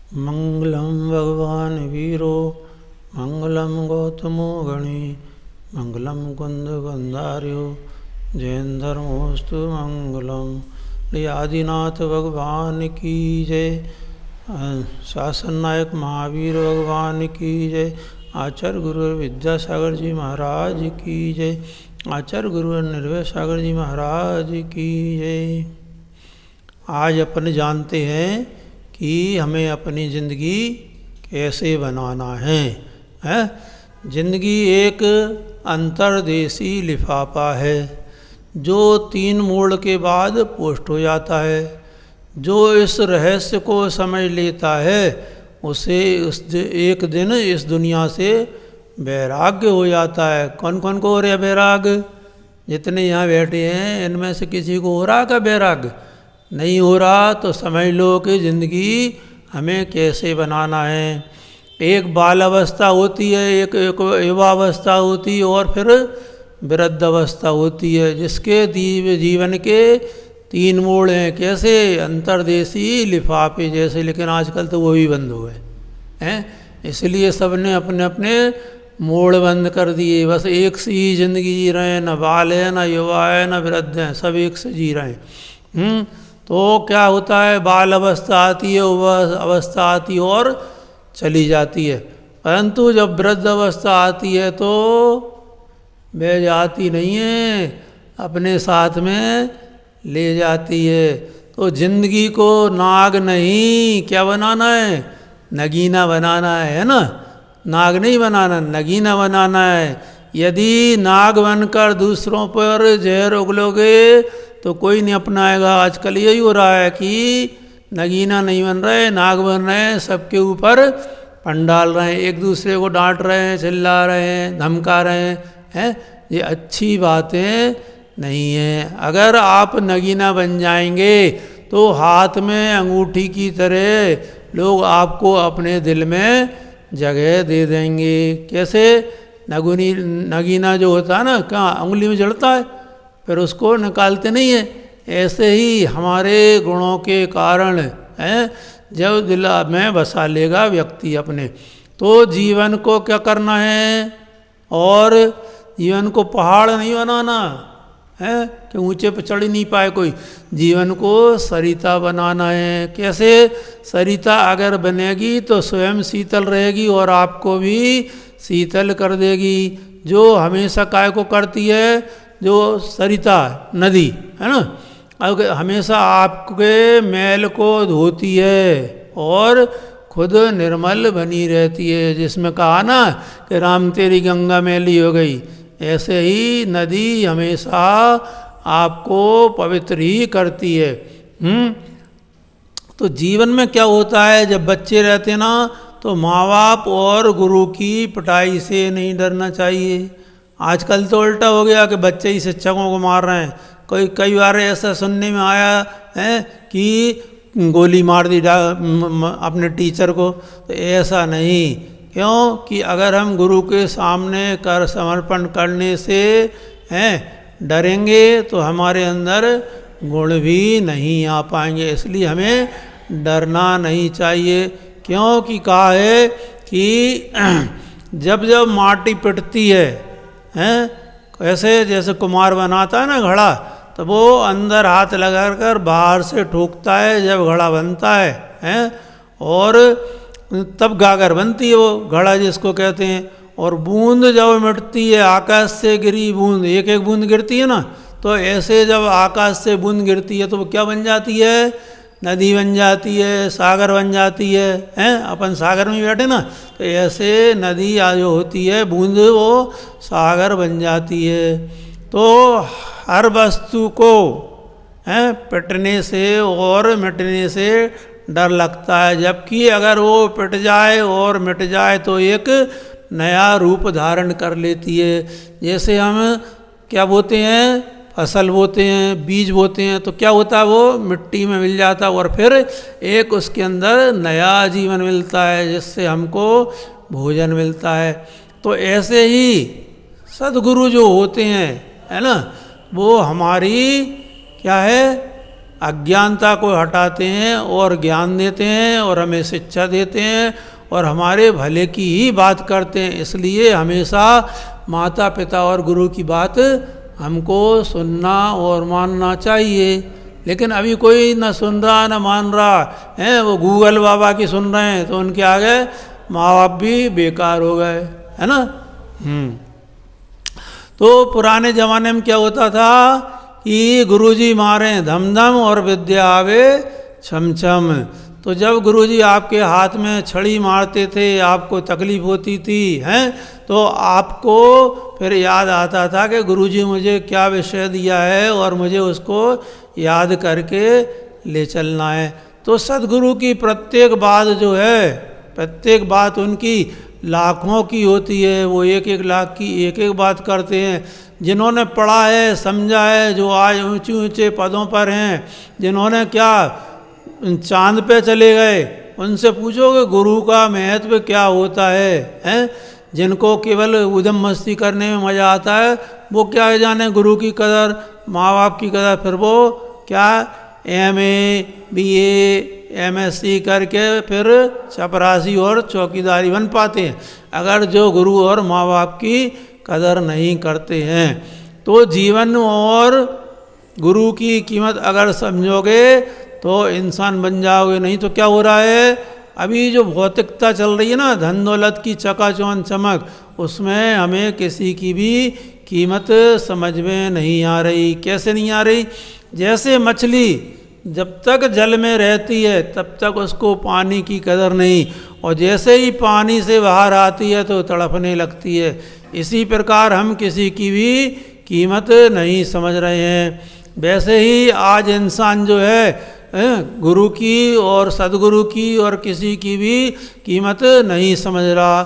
मंगलम भगवान वीरो मंगलम गौतमो गणे मंगलम कुंद गंधार्यो जयेंद्रमोस्तु मंगलम। आदिनाथ भगवान की जय। शासन नायक महावीर भगवान की जय। आचार्य गुरु विद्यासागर जी महाराज की जय। आचार्य गुरु निर्भय सागर जी महाराज की जय। आज अपन जानते हैं कि हमें अपनी ज़िंदगी कैसे बनाना है। ज़िंदगी एक अंतर्देशी लिफाफा है जो 3 मोड़ के बाद पोस्ट हो जाता है। जो इस रहस्य को समझ लेता है उसे एक दिन इस दुनिया से वैराग्य हो जाता है। कौन कौन को हो रहा है वैराग्य? जितने यहाँ बैठे हैं इनमें से किसी को हो रहा का वैराग्य? नहीं हो रहा तो समझ लो कि ज़िंदगी हमें कैसे बनाना है। एक बाल अवस्था होती है, एक युवावस्था होती है और फिर वृद्ध अवस्था होती है, जिसके जीवन के 3 मोड़ हैं। कैसे? अंतर्देशी लिफाफे जैसे। लेकिन आजकल तो वो भी बंद हो गए हैं, इसलिए सबने अपने अपने मोड़ बंद कर दिए। बस एक से ही ज़िंदगी जी रहे हैं, न बाल है, न युवा है, न वृद्ध हैं, सब एक से जी रहे हैं। तो क्या होता है, बाल अवस्था आती है, अवस्था आती है और चली जाती है। परंतु जब वृद्ध अवस्था आती है तो वह जाती नहीं है, अपने साथ में ले जाती है। तो जिंदगी को नाग नहीं क्या बनाना है? नगीना बनाना है ना। नाग नहीं बनाना, नगीना बनाना है। यदि नाग बनकर दूसरों पर जहर उगलोगे तो कोई नहीं अपनाएगा। आजकल यही हो रहा है कि नगीना नहीं बन रहे, नाग बन रहे हैं, सबके ऊपर पन डाल रहे हैं, एक दूसरे को डांट रहे हैं, चिल्ला रहे हैं, धमका रहे हैं। ये अच्छी बातें नहीं है। अगर आप नगीना बन जाएंगे तो हाथ में अंगूठी की तरह लोग आपको अपने दिल में जगह दे देंगे। कैसे? नगीना जो होता है ना, कहाँ उंगली में जड़ता है, फिर उसको निकालते नहीं है। ऐसे ही हमारे गुणों के कारण जब दिल में बसा लेगा व्यक्ति अपने, तो जीवन को क्या करना है? और जीवन को पहाड़ नहीं बनाना है कि ऊंचे पर चढ़ नहीं पाए कोई। जीवन को सरिता बनाना है। कैसे? सरिता अगर बनेगी तो स्वयं शीतल रहेगी और आपको भी शीतल कर देगी। जो हमेशा काय को करती है? जो सरिता नदी है ना, अगर हमेशा आपके मैल को धोती है और खुद निर्मल बनी रहती है। जिसमें कहा ना कि राम तेरी गंगा मैली हो गई, ऐसे ही नदी हमेशा आपको पवित्र ही करती है। तो जीवन में क्या होता है, जब बच्चे रहते ना तो माँ बाप और गुरु की पिटाई से नहीं डरना चाहिए। आजकल तो उल्टा हो गया कि बच्चे ही शिक्षकों को मार रहे हैं। कई बार ऐसा सुनने में आया है कि गोली मार दी अपने टीचर को। तो ऐसा नहीं। क्यों? कि अगर हम गुरु के सामने कर समर्पण करने से डरेंगे तो हमारे अंदर गुण भी नहीं आ पाएंगे। इसलिए हमें डरना नहीं चाहिए। क्योंकि कहा है कि जब जब माटी पिटती है, कैसे जैसे कुम्हार बनाता है ना घड़ा, तो वो अंदर हाथ लगाकर बाहर से ठोकता है जब घड़ा बनता है और तब गागर बनती है वो घड़ा जिसको कहते हैं। और बूंद जब मिटती है, आकाश से गिरी बूंद, एक एक बूंद गिरती है ना, तो ऐसे जब आकाश से बूंद गिरती है तो वो क्या बन जाती है? नदी बन जाती है, सागर बन जाती है। अपन सागर में बैठे ना, तो ऐसे नदी जो होती है बूंद, वो सागर बन जाती है। तो हर वस्तु को पिटने से और मिटने से डर लगता है, जबकि अगर वो पिट जाए और मिट जाए तो एक नया रूप धारण कर लेती है। जैसे हम क्या बोते हैं, फसल बोते हैं, बीज बोते हैं, तो क्या होता है, वो मिट्टी में मिल जाता है और फिर एक उसके अंदर नया जीवन मिलता है, जिससे हमको भोजन मिलता है। तो ऐसे ही सद्गुरु जो होते हैं, है ना, वो हमारी क्या है, अज्ञानता को हटाते हैं और ज्ञान देते हैं और हमें शिक्षा देते हैं और हमारे भले की ही बात करते हैं। इसलिए हमेशा माता पिता और गुरु की बात हमको सुनना और मानना चाहिए। लेकिन अभी कोई न सुन रहा न मान रहा है, वो गूगल बाबा की सुन रहे हैं तो उनके आगे माँ बाप भी बेकार हो गए, है ना। तो पुराने ज़माने में क्या होता था कि गुरुजी मारे धम धम और विद्या आवे छम छम। तो जब गुरुजी आपके हाथ में छड़ी मारते थे, आपको तकलीफ होती थी, हैं, तो आपको फिर याद आता था कि गुरुजी मुझे क्या विषय दिया है और मुझे उसको याद करके ले चलना है। तो सद्गुरु की प्रत्येक बात जो है, प्रत्येक बात उनकी लाखों की होती है, वो एक एक लाख की एक एक बात करते हैं। जिन्होंने पढ़ा है, समझा है, जो आज ऊंचे ऊंचे पदों पर हैं, जिन्होंने क्या चांद पे चले गए, उनसे पूछोगे गुरु का महत्व क्या होता है, हैं? जिनको केवल उद्यम मस्ती करने में मज़ा आता है, वो क्या जाने गुरु की कदर, माँ बाप की कदर। फिर वो क्या MA BA MSc करके फिर चपरासी और चौकीदारी बन पाते हैं, अगर जो गुरु और माँ बाप की कदर नहीं करते हैं। तो जीवन और गुरु की कीमत अगर समझोगे तो इंसान बन जाओगे। नहीं तो क्या हो रहा है, अभी जो भौतिकता चल रही है ना, धन दौलत की चकाचौंध चमक, उसमें हमें किसी की भी कीमत समझ में नहीं आ रही। कैसे नहीं आ रही? जैसे मछली जब तक जल में रहती है तब तक उसको पानी की कदर नहीं, और जैसे ही पानी से बाहर आती है तो तड़पने लगती है। इसी प्रकार हम किसी की भी कीमत नहीं समझ रहे हैं। वैसे ही आज इंसान जो है गुरु की और सद्गुरु की और किसी की भी कीमत नहीं समझ रहा।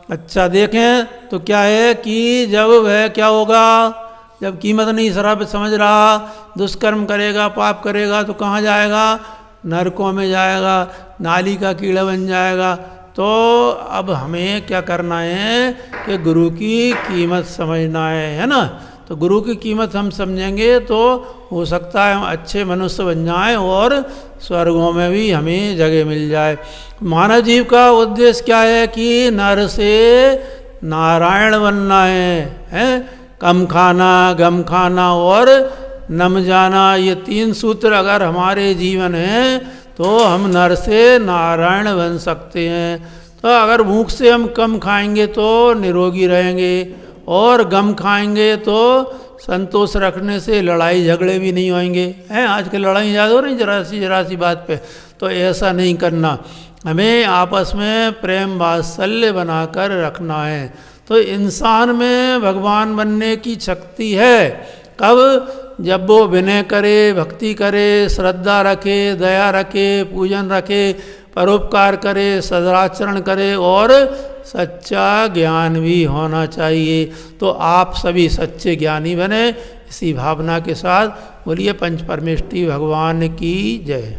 अच्छा देखें तो क्या है कि जब वह क्या होगा, जब कीमत नहीं समझ रहा, दुष्कर्म करेगा, पाप करेगा तो कहाँ जाएगा? नरकों में जाएगा, नाली का कीड़ा बन जाएगा। तो अब हमें क्या करना है कि गुरु की कीमत समझना है ना। तो गुरु की कीमत हम समझेंगे तो हो सकता है हम अच्छे मनुष्य बन जाएं और स्वर्गों में भी हमें जगह मिल जाए। मानव जीव का उद्देश्य क्या है कि नर से नारायण बनना है? कम खाना, गम खाना और नम जाना, ये 3 सूत्र अगर हमारे जीवन हैं तो हम नर से नारायण बन सकते हैं। तो अगर भूख से हम कम खाएंगे तो निरोगी रहेंगे, और गम खाएंगे तो संतोष रखने से लड़ाई झगड़े भी नहीं होंगे। हैं आजकल लड़ाई ज़्यादा हो रही जरा सी बात पे, तो ऐसा नहीं करना। हमें आपस में प्रेम वात्सल्य बनाकर रखना है। तो इंसान में भगवान बनने की शक्ति है कब? जब वो विनय करे, भक्ति करे, श्रद्धा रखे, दया रखे, पूजन रखे, परोपकार करे, सदाचरण करे और सच्चा ज्ञान भी होना चाहिए। तो आप सभी सच्चे ज्ञानी बने, इसी भावना के साथ बोलिए पंच परमेष्टि भगवान की जय।